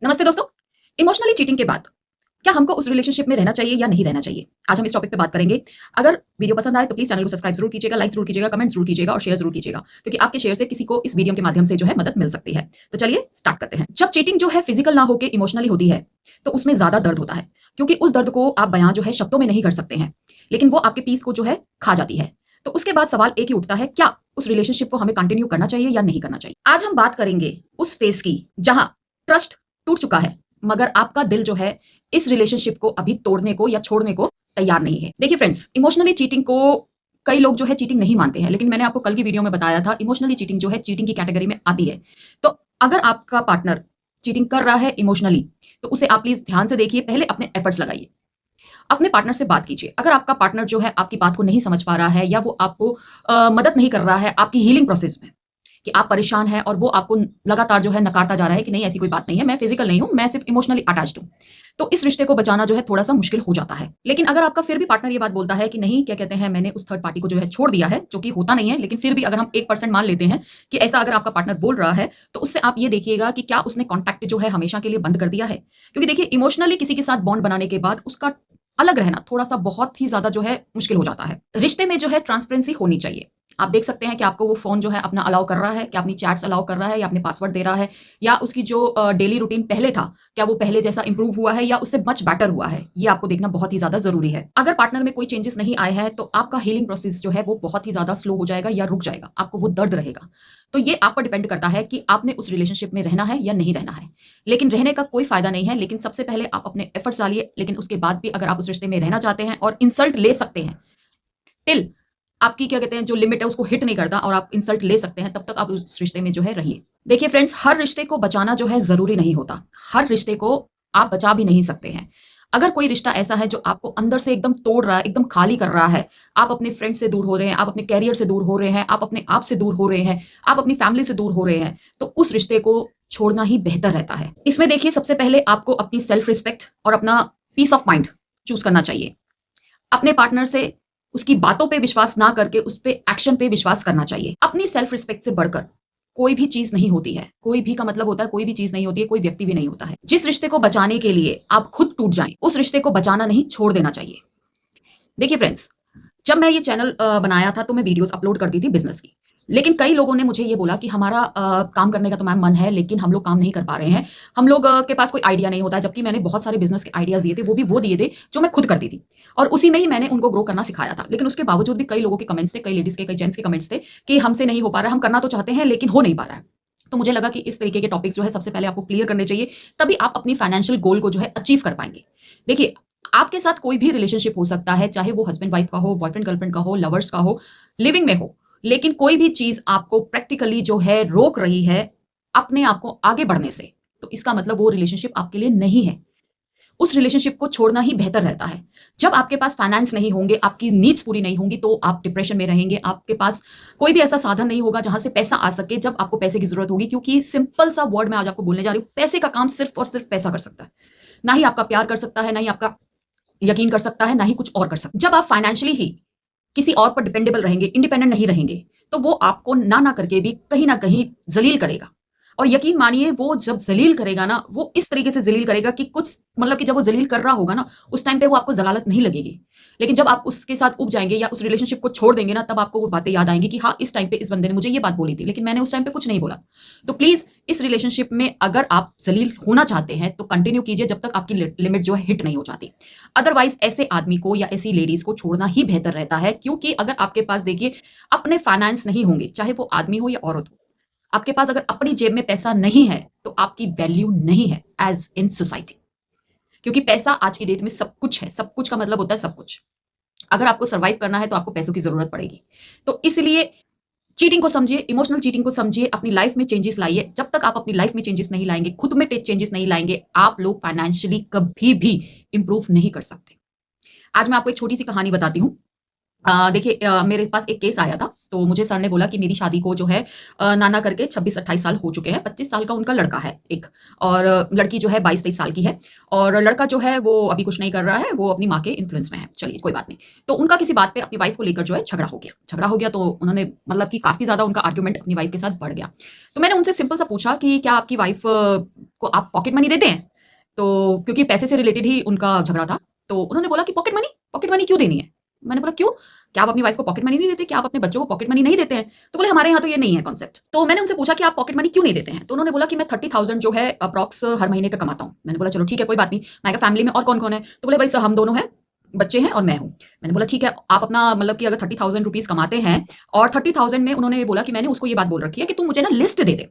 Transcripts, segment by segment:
नमस्ते दोस्तों। Emotionally cheating के बाद क्या हमको उस रिलेशनशिप में रहना चाहिए या नहीं रहना चाहिए? आज हम इस टॉपिक पे बात करेंगे। अगर वीडियो पसंद आए तो प्लीज चैनल को सब्सक्राइब जरूर कीजिएगा, लाइक जरूर कीजिएगा, कमेंट जरूर कीजिएगा और शेयर जरूर कीजिएगा, क्योंकि आपके शेयर से किसी को इस वीडियो के माध्यम से जो है मदद मिल सकती है। तो चलिए स्टार्ट करते हैं। जब चीटिंग जो है फिजिकल ना होकर इमोशनली होती है तो उसमें ज्यादा दर्द होता है, क्योंकि उस दर्द को आप बयां जो है शब्दों में नहीं कर सकते हैं, लेकिन वो आपके पीस को जो है खा जाती है। तो उसके बाद सवाल एक ही उठता है, क्या उस रिलेशनशिप को हमें कंटिन्यू करना चाहिए या नहीं करना चाहिए? आज हम बात करेंगे उस फेस की जहां ट्रस्ट टूट चुका है, मगर आपका दिल जो है इस रिलेशनशिप को अभी तोड़ने को या छोड़ने को तैयार नहीं है। देखिए फ्रेंड्स, इमोशनली चीटिंग को कई लोग जो है चीटिंग नहीं मानते हैं, लेकिन मैंने आपको कल की वीडियो में बताया था इमोशनली चीटिंग जो है चीटिंग की कैटेगरी में आती है। तो अगर आपका पार्टनर चीटिंग कर रहा है इमोशनली, तो उसे आप प्लीज ध्यान से देखिए, पहले अपने एफर्ट्स लगाइए, अपने पार्टनर से बात कीजिए। अगर आपका पार्टनर जो है आपकी बात को नहीं समझ पा रहा है या वो आपको मदद नहीं कर रहा है आपकी हीलिंग प्रोसेस में, कि आप परेशान हैं और वो आपको लगातार जो है नकारता जा रहा है कि नहीं ऐसी कोई बात नहीं है, मैं फिजिकल नहीं हूं, मैं सिर्फ इमोशनली अटैच्ड हूं, तो इस रिश्ते को बचाना जो है थोड़ा सा मुश्किल हो जाता है। लेकिन अगर आपका फिर भी पार्टनर ये बात बोलता है कि नहीं, क्या कहते हैं, मैंने उस थर्ड पार्टी को जो है छोड़ दिया है, जो कि होता नहीं है, लेकिन फिर भी अगर हम 1% मान लेते हैं कि ऐसा अगर आपका पार्टनर बोल रहा है, तो उससे आप ये देखिएगा कि क्या उसने कॉन्टैक्ट जो है हमेशा के लिए बंद कर दिया है। क्योंकि देखिए, इमोशनली किसी के साथ बॉन्ड बनाने के बाद उसका अलग रहना थोड़ा सा बहुत ही ज्यादा जो है मुश्किल हो जाता है। रिश्ते में जो है ट्रांसपेरेंसी होनी चाहिए। आप देख सकते हैं कि आपको वो फोन जो है अपना अलाउ कर रहा है, क्या अपनी चैट्स अलाउ कर रहा है, या अपने पासवर्ड दे रहा है, या उसकी जो डेली रूटीन पहले था क्या वो पहले जैसा इंप्रूव हुआ है या उससे मच बेटर हुआ है। ये आपको देखना बहुत ही ज्यादा जरूरी है। अगर पार्टनर में कोई चेंजेस नहीं आए हैं तो आपका हीलिंग प्रोसेस जो है वो बहुत ही ज्यादा स्लो हो जाएगा या रुक जाएगा, आपको वो दर्द रहेगा। तो ये आप पर डिपेंड करता है कि आपने उस रिलेशनशिप में रहना है या नहीं रहना है। लेकिन रहने का कोई फायदा नहीं है, लेकिन सबसे पहले आप अपने एफर्ट्स डालिए। लेकिन उसके बाद भी अगर आप उस रिश्ते में रहना चाहते हैं और इंसल्ट ले सकते हैं, टिल आपकी क्या कहते हैं जो लिमिट है उसको हिट नहीं करता और आप इंसल्ट ले सकते हैं, तब तक आप उस रिश्ते में जो है रहिए। देखिए फ्रेंड्स, हर रिश्ते को बचाना जो है जरूरी नहीं होता, हर रिश्ते को आप बचा भी नहीं सकते हैं। अगर कोई रिश्ता ऐसा है जो आपको अंदर से एकदम तोड़ रहा है, एकदम खाली कर रहा है, आप अपने फ्रेंड से दूर हो रहे हैं, आप अपने कैरियर से दूर हो रहे हैं, आप अपने आप से दूर हो रहे हैं, आप अपनी फैमिली से दूर हो रहे हैं, तो उस रिश्ते को छोड़ना ही बेहतर रहता है। इसमें देखिए, सबसे पहले आपको अपनी सेल्फ रिस्पेक्ट और अपना पीस ऑफ माइंड चूज करना चाहिए। अपने पार्टनर से उसकी बातों पे विश्वास ना करके उस पे एक्शन पे विश्वास करना चाहिए। अपनी सेल्फ रिस्पेक्ट से बढ़कर कोई भी चीज नहीं होती है। कोई भी का मतलब होता है कोई भी चीज नहीं होती है, कोई व्यक्ति भी नहीं होता है। जिस रिश्ते को बचाने के लिए आप खुद टूट जाएं, उस रिश्ते को बचाना नहीं, छोड़ देना चाहिए। देखिए फ्रेंड्स, जब मैं ये चैनल बनाया था तो मैं वीडियोस अपलोड करती थी बिजनेस की, लेकिन कई लोगों ने मुझे ये बोला कि हमारा काम करने का तो मैम मन है, लेकिन हम लोग काम नहीं कर पा रहे हैं, हम लोग के पास कोई आइडिया नहीं होता है। जबकि मैंने बहुत सारे बिजनेस के आइडियाज दिए थे, वो दिए थे जो मैं खुद करती थी, और उसी में ही मैंने उनको ग्रो करना सिखाया था। लेकिन उसके बावजूद भी कई लोगों के कमेंट्स थे, कई लेडीज के, कई जेंट्स के कमेंट्स थे कि हमसे नहीं हो पा रहा है, हम करना तो चाहते हैं लेकिन हो नहीं पा रहा है। तो मुझे लगा कि इस तरीके के टॉपिक्स जो है सबसे पहले आपको क्लियर करने चाहिए, तभी आप अपनी फाइनेंशियल गोल को जो है अचीव कर पाएंगे। देखिए, आपके साथ कोई भी रिलेशनशिप हो सकता है, चाहे वो हस्बैंड वाइफ का हो, बॉयफ्रेंड गर्लफ्रेंड का हो, लवर्स का हो, लिविंग में हो, लेकिन कोई भी चीज आपको प्रैक्टिकली जो है रोक रही है अपने आप को आगे बढ़ने से, तो इसका मतलब वो रिलेशनशिप आपके लिए नहीं है। उस रिलेशनशिप को छोड़ना ही बेहतर रहता है। जब आपके पास फाइनेंस नहीं होंगे, आपकी नीड्स पूरी नहीं होंगी, तो आप डिप्रेशन में रहेंगे। आपके पास कोई भी ऐसा साधन नहीं होगा जहां से पैसा आ सके जब आपको पैसे की जरूरत होगी, क्योंकि सिंपल सा वर्ड मैं आज आपको बोलने जा रही हूं, पैसे का काम सिर्फ और सिर्फ पैसा कर सकता है। ना ही आपका प्यार कर सकता है, ना ही आपका यकीन कर सकता है, ना ही कुछ और कर सकता है। जब आप फाइनेंशियली ही किसी और पर डिपेंडेबल रहेंगे, इंडिपेंडेंट नहीं रहेंगे, तो वो आपको ना करके भी कहीं ना कहीं जलील करेगा। और यकीन मानिए, वो जब जलील करेगा ना, वो इस तरीके से जलील करेगा कि कुछ मतलब कि जब वो जलील कर रहा होगा ना, उस टाइम पे वो आपको जलालत नहीं लगेगी। लेकिन जब आप उसके साथ उब जाएंगे या उस रिलेशनशिप को छोड़ देंगे ना, तब आपको वो बातें याद आएंगी कि हाँ, इस टाइम पे इस बंदे ने मुझे ये बात बोली थी, लेकिन मैंने उस टाइम पे कुछ नहीं बोला। तो प्लीज, इस रिलेशनशिप में अगर आप जलील होना चाहते हैं तो कंटिन्यू कीजिए जब तक आपकी लिमिट जो है हिट नहीं हो जाती। अदरवाइज ऐसे आदमी को या ऐसी लेडीज को छोड़ना ही बेहतर रहता है, क्योंकि अगर आपके पास देखिए अपने फाइनेंस नहीं होंगे, चाहे वो आदमी हो या औरत हो, आपके पास अगर अपनी जेब में पैसा नहीं है तो आपकी वैल्यू नहीं है एज इन सोसाइटी। क्योंकि पैसा आज की डेट में सब कुछ है, सब कुछ का मतलब होता है सब कुछ। अगर आपको सर्वाइव करना है तो आपको पैसों की जरूरत पड़ेगी। तो इसलिए चीटिंग को समझिए, इमोशनल चीटिंग को समझिए, अपनी लाइफ में चेंजेस लाइए। जब तक आप अपनी लाइफ में चेंजेस नहीं लाएंगे, खुद में चेंजेस नहीं लाएंगे, आप लोग फाइनेंशियली कभी भी इंप्रूव नहीं कर सकते। आज मैं आपको एक छोटी सी कहानी बताती हूँ। देखिए मेरे पास एक केस आया था, तो मुझे सर ने बोला कि मेरी शादी को जो है नाना करके 26-28 साल हो चुके हैं, 25 साल का उनका लड़का है एक और लड़की जो है 22-23 साल की है और लड़का जो है वो अभी कुछ नहीं कर रहा है, वो अपनी माँ के इन्फ्लुएंस में है। चलिए कोई बात नहीं। तो उनका किसी बात पे अपनी वाइफ को लेकर जो है झगड़ा हो गया। झगड़ा हो गया तो उन्होंने मतलब कि काफ़ी ज़्यादा उनका आर्गुमेंट अपनी वाइफ के साथ बढ़ गया। तो मैंने उनसे सिंपल सा पूछा कि क्या आपकी वाइफ को आप पॉकेट मनी देते हैं? तो क्योंकि पैसे से रिलेटेड ही उनका झगड़ा था, तो उन्होंने बोला कि पॉकेट मनी? पॉकेट मनी क्यों देनी है? मैंने बोला क्यों? क्या आप अपनी वाइफ को पॉकेट मनी नहीं देते? क्या आप अपने बच्चों को पॉकेट मनी नहीं देते हैं? तो बोले हमारे यहाँ तो ये नहीं है कॉन्सेप्ट। तो मैंने उनसे पूछा कि आप पॉकेट मनी क्यों नहीं देते हैं? तो उन्होंने बोला कि मैं 30,000 जो है अप्रॉक्स हर महीने का कमाता हूँ। मैंने बोला चलो ठीक है कोई बात नहीं। मैंने कहा फैमिली में और कौन-कौन है? तो बोले भाई सर हम दोनों हैं, बच्चे हैं और मैं हूँ। मैंने बोला ठीक है आप अपना मतलब कि अगर 30,000 रुपीज़ कमाते हैं और 30,000 में उन्होंने ये बोला कि मैंने उसको ये बात बोल रखी है कि तू मुझे ना लिस्ट दे दे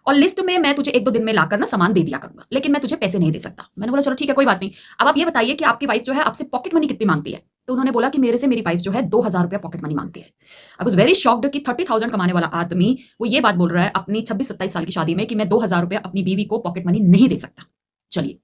और लिस्ट में मैं तुझे 1-2 दिन में लाकर ना सामान दे दिया करूँगा, लेकिन मैं तुझे पैसे नहीं दे सकता। मैंने बोला चलो ठीक है कोई बात नहीं। अब आप ये बताइए कि आपकी वाइफ जो है आपसे पॉकेट मनी कितनी माँगती है? तो उन्होंने बोला कि मेरे से मेरी वाइफ जो है ₹2,000 पॉकेट मनी माँगती है। आई वाज़ वेरी शॉक्ड कि 30,000 कमाने वाला आदमी वो ये बात बोल रहा है अपनी 26-27 साल की शादी में कि मैं ₹2,000 अपनी बीवी को पॉकेट मनी नहीं दे सकता। चलिए,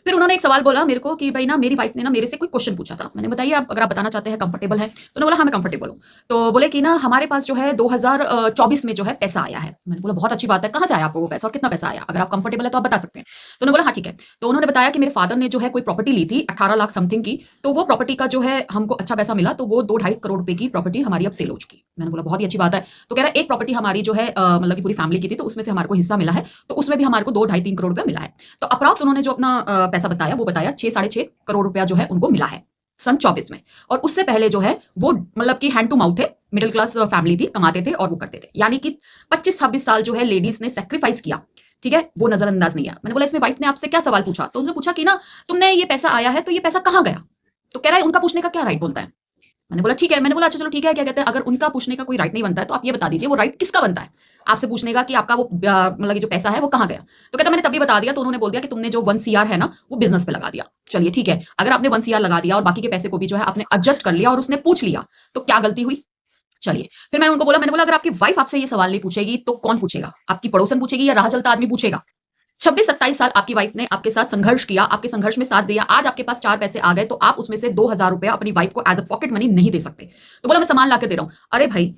फिर उन्होंने एक सवाल बोला मेरे को कि भाई ना मेरी वाइफ ने ना मेरे से कोई क्वेश्चन पूछा था। मैंने बताइए आप अगर आप बताना चाहते हैं कंफर्टेबल है? तो उन्होंने बोला हाँ, मैं कंफर्टेबल हूँ। तो बोले कि ना हमारे पास जो है 2024 में जो है पैसा आया है। मैंने बोला बहुत अच्छी बात है, कहाँ से आया आपको वो पैसा और कितना पैसा आया? अगर आप कंफर्टेबल है तो आप बता सकते हैं। तो उन्होंने बोला हाँ, ठीक है। तो उन्होंने बताया कि मेरे फादर ने जो है कोई प्रॉपर्टी ली थी 18 लाख समथिंग की, तो वो प्रॉपर्टी का जो है हमको अच्छा पैसा मिला, तो वो 2 ढाई करोड़ रुपए की प्रॉपर्टी हमारी अब सेल हो चुकी है। मैंने बोला बहुत ही अच्छी बात है। तो कह रहा है एक प्रॉपर्टी हमारी जो है मतलब कि पूरी फैमिली की थी, तो उसमें से हमारे को हिस्सा मिला है, तो उसमें भी हमारे को 2 ढाई 3 करोड़ रुपया मिला है। तो अप्रॉक्स उन्होंने जो अपना पैसा बताया वो बताया 6 साढ़े 6 करोड़ रुपया जो है उनको मिला है सन 24 में और उससे पहले जो है वो मतलब कि हैंड टू माउथ थे, मिडिल क्लास फैमिली थी, कमाते थे और वो करते थे। यानी कि 25-26 साल जो है लेडीज ने सैक्रिफाइस किया, ठीक है? वो नजरअंदाज नहीं है। मैंने बोला इसमें वाइफ ने आपसे क्या सवाल पूछा? तो उन्होंने पूछा कि ना तुमने ये पैसा आया है तो ये पैसा कहाँ गया? तो कह रहा है उनका पूछने का क्या राइट बोलता है? मैंने बोला ठीक है। मैंने बोला अच्छा चलो ठीक है, क्या कहते हैं अगर उनका पूछने का कोई राइट नहीं बनता है तो आप ये बता दीजिए वो राइट किसका बनता है? आपसे पूछने का कि आपका वो मतलब ये जो पैसा है वो कहाँ गया? तो कहता मैंने तभी बता दिया तो उन्होंने बोल दिया कि तुमने जो 1 सीआर है ना वो बिज़नेस पे लगा दिया। चलिए ठीक है, अगर आपने 1 सीआर लगा दिया और बाकी के पैसे को भी जो है आपने एडजस्ट कर लिया और उसने पूछ लिया, तो क्या गलती हुई? चलिए, फिर मैंने उनको बोला मैंने बोला अगर आपकी वाइफ आपसे ये सवाल नहीं पूछेगी तो कौन पूछेगा? आपकी पड़ोसन पूछेगी या राह चलता आदमी पूछेगा? 26-27 साल आपकी वाइफ ने आपके साथ संघर्ष किया, आपके संघर्ष में साथ दिया, आज आपके पास 4 पैसे आ गए, तो आप उसमें से ₹2,000 अपनी वाइफ को एज़ अ पॉकेट मनी नहीं दे सकते। तो बोला मैं सामान लाके दे रहा हूँ। अरे भाई,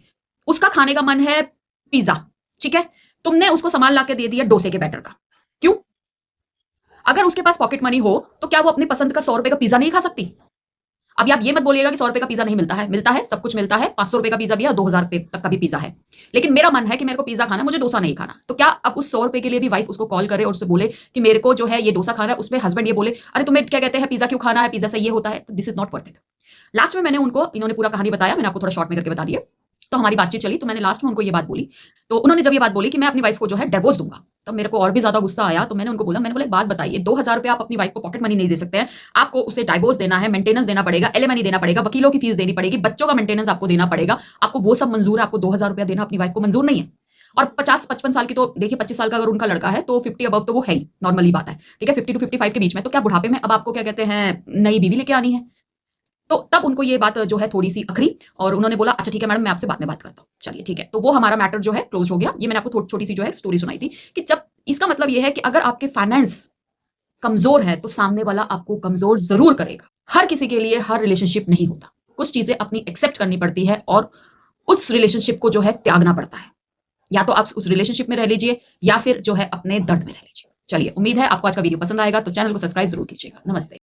उसका खाने का मन है पिज़्ज़ा, ठीक है? तुमने उसको सामान लाके दे दिया डोसे के बैटर का। क्यों? अगर उसके पास पॉकेट मनी हो, तो क्या वो अपनी पसंद का ₹100 का पिज़्ज़ा नहीं खा सकती? अभी आप ये मत बोलिएगा कि ₹100 का पिज़्ज़ा नहीं मिलता है, सब कुछ मिलता है, ₹500 का पिज़्ज़ा भी है और ₹2,000 तक का भी पिज़्ज़ा है। लेकिन मेरा मन है कि मेरे को पिज़्ज़ा खाना है, मुझे डोसा नहीं खाना। तो क्या अब उस ₹100 के लिए भी वाइफ उसको कॉल करे और उससे बोले कि मेरे को जो है ये डोसा खाना है, उसमें हस्बैंड ये बोले, "अरे तुम्हें क्या कहते हैं पिज़्ज़ा क्यों खाना है? पिज़्ज़ा से ये होता है।" तो this is not worth it. Last में मैंने उनको इन्होंने पूरा कहानी बताया, मैंने आपको थोड़ा शॉर्ट में करके बता दिया। तो हमारी बातचीत चली, तो मैंने लास्ट में उनको ये बात बोली। तो उन्होंने जब ये बात बोली कि मैं अपनी वाइफ को जो है डिवोर्स दूँगा, तब मेरे को और भी ज़्यादा गुस्सा आया। तो मैंने उनको बोला, मैंने बोला एक बात बताइए, ₹2,000 आप अपनी वाइफ को पॉकेट मनी नहीं दे सकते हैं। आपको उसे डिवोर्स देना है, मेंटेनेंस देना पड़ेगा, एलिमनी देना पड़ेगा, वकीलों की फीस देनी पड़ेगी, बच्चों का मेंटेनेंस आपको देना पड़ेगा। आपको वो सब मंज़ूर है, आपको ₹2,000 देना अपनी वाइफ को मंज़ूर नहीं है। और 50-55 साल की तो देखिए 25 साल का अगर उनका लड़का है तो 50 अबव तो वो है ही, नॉर्मल ही बात है। ठीक है? 50 टू 55 के बीच में, तो क्या बुढ़ापे में अब आपको क्या कहते हैं नई बीवी लेके आनी है? तो तब उनको ये बात जो है थोड़ी-सी अखरी और उन्होंने बोला अच्छा ठीक है मैडम मैं आपसे बाद में बात करता हूँ। चलिए ठीक है। तो वो हमारा मैटर जो है क्लोज़ हो गया। ये मैंने आपको छोटी-सी जो है स्टोरी सुनाई थी कि जब इसका मतलब ये है कि अगर आपके फाइनेंस कमज़ोर है तो सामने वाला आपको कमज़ोर ज़रूर करेगा। हर किसी के लिए हर रिलेशनशिप नहीं होता। कुछ चीज़ें अपनी एक्सेप्ट करनी पड़ती है और उस रिलेशनशिप को जो है त्यागना पड़ता है। या तो आप उस रिलेशनशिप में रह लीजिए या फिर जो है अपने दर्द में रह लीजिए। चलिए उम्मीद है आपको आज का वीडियो पसंद आएगा तो चैनल को सब्सक्राइब ज़रूर कीजिएगा। नमस्ते।